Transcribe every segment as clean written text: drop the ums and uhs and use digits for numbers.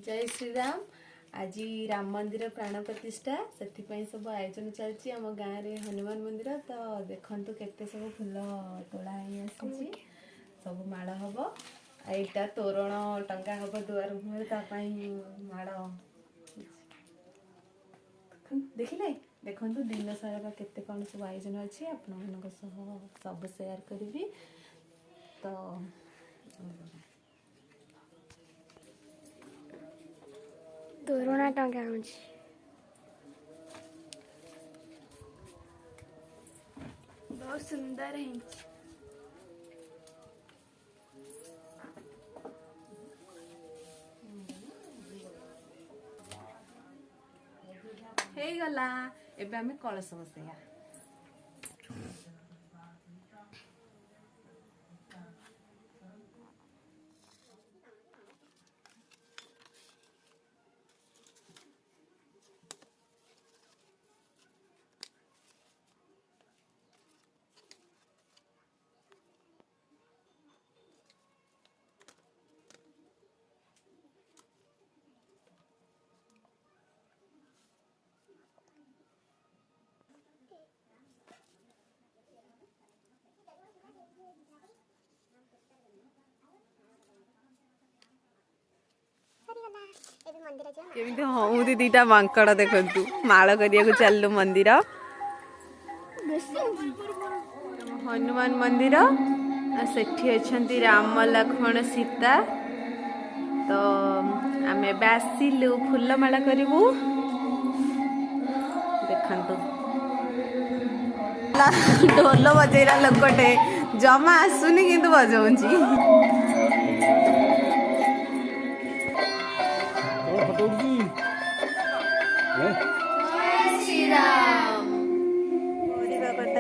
जय श्री राम। आज राम मंदिर प्राण प्रतिष्ठा से सब आयोजन चलती आम गाँव में हनुमान मंदिर। तो देखु केते सब फूल तोड़ा आसी सब माड़ हम यहाँ तोरण टंगा हम दुआर मुहर माड़ देखिले देखु दिन सारा केते कौन सब आयोजन अच्छी आपण सब सेयार करी। तो तोरणा टंगा बहुत सुंदर है। हे गला एबे हमें कलश बसैया। केमिति हमुदी दीटा मांकड़ देखु माल करिया चलु मंदिर हनुमान मंदिर सेठी अच्छी राम लक्ष्मण सीता। तो आम आसिलु फूलमाला करूँ देखु ढोल बजेरा लोकटे जमा आसुनी किंतु बजाऊँची।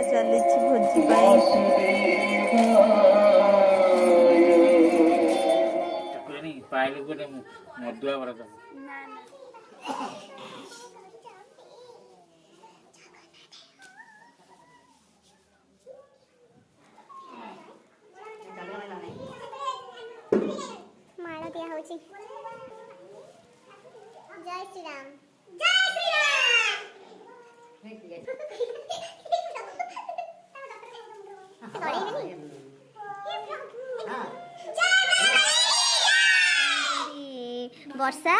चली भोजी मधुआ बरा माला दिया होची। जय श्री राम। वर्षा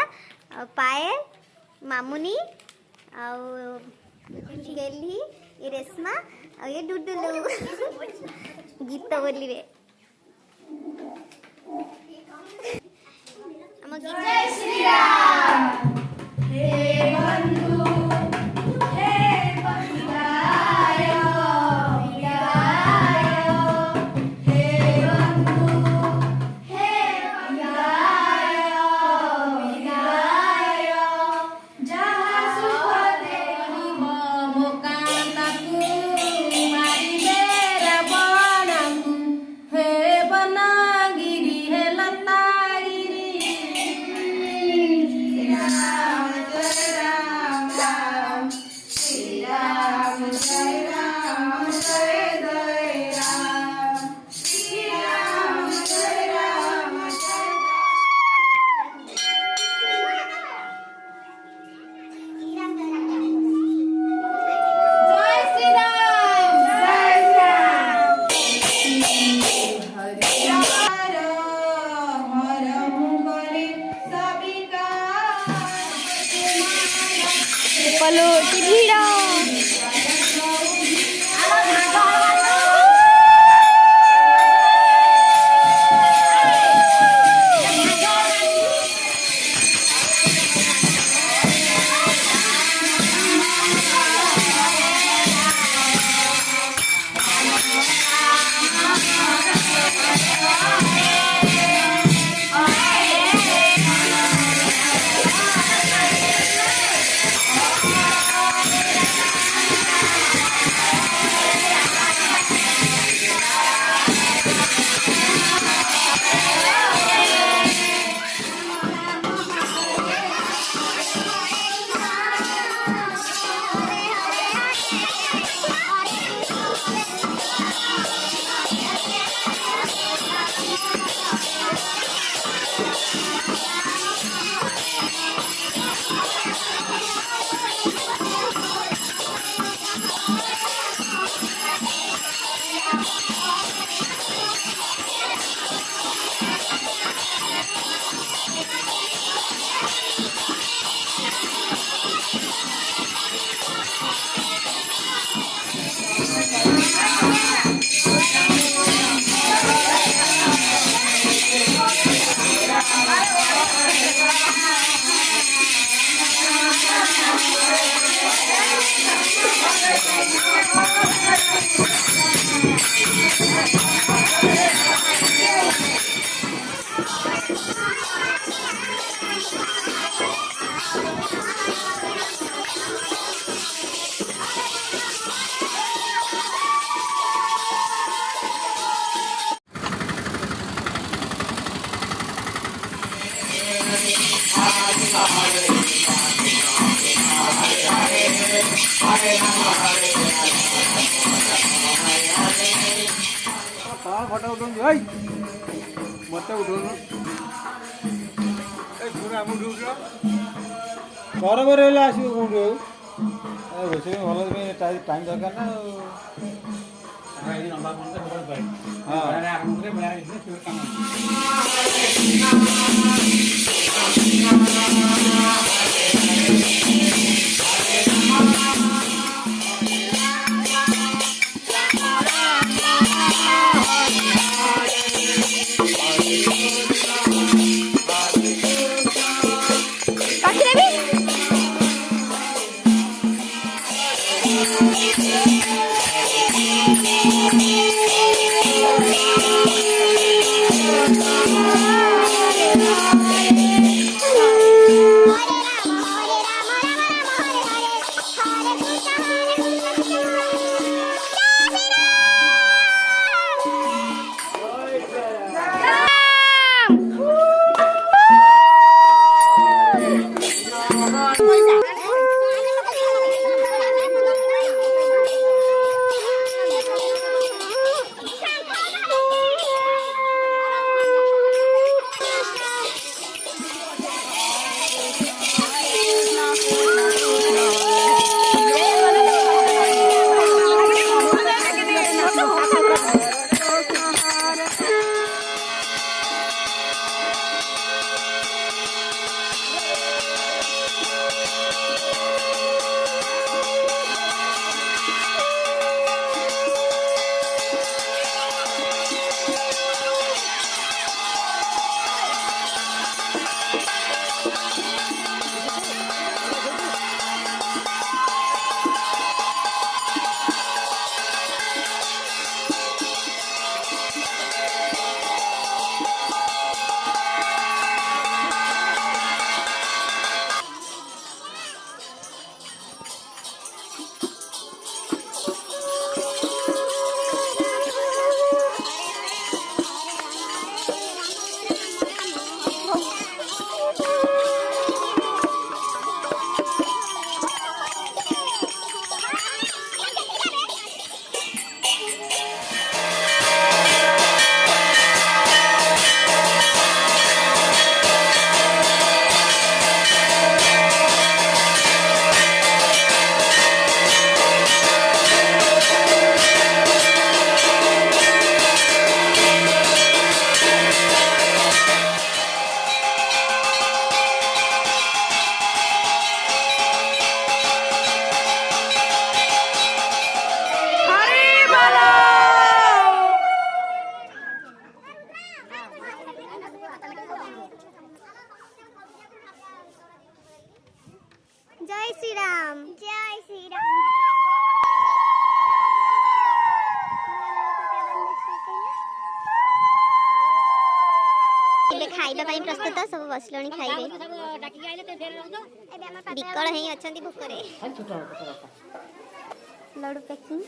पायल मामुनी गेली ये रेशमा और ये डुडुलू गीत बोलिए। जय श्री राम। हे बंधु पलो टीढ़ा कौन फोटो उठाऊँ भाई मत उठाउनु बराबर हेल्ले आसो कौटू ଆଉ ରୋଷେଇ ଭଲ ଟାଇମ୍ ଦରକାର ନା जय श्री राम जय श्री राम खाइबा प्रस्तुत सब बसलणी खाइबे विकल ही अछंती भूखरे लड्डू पैकिंग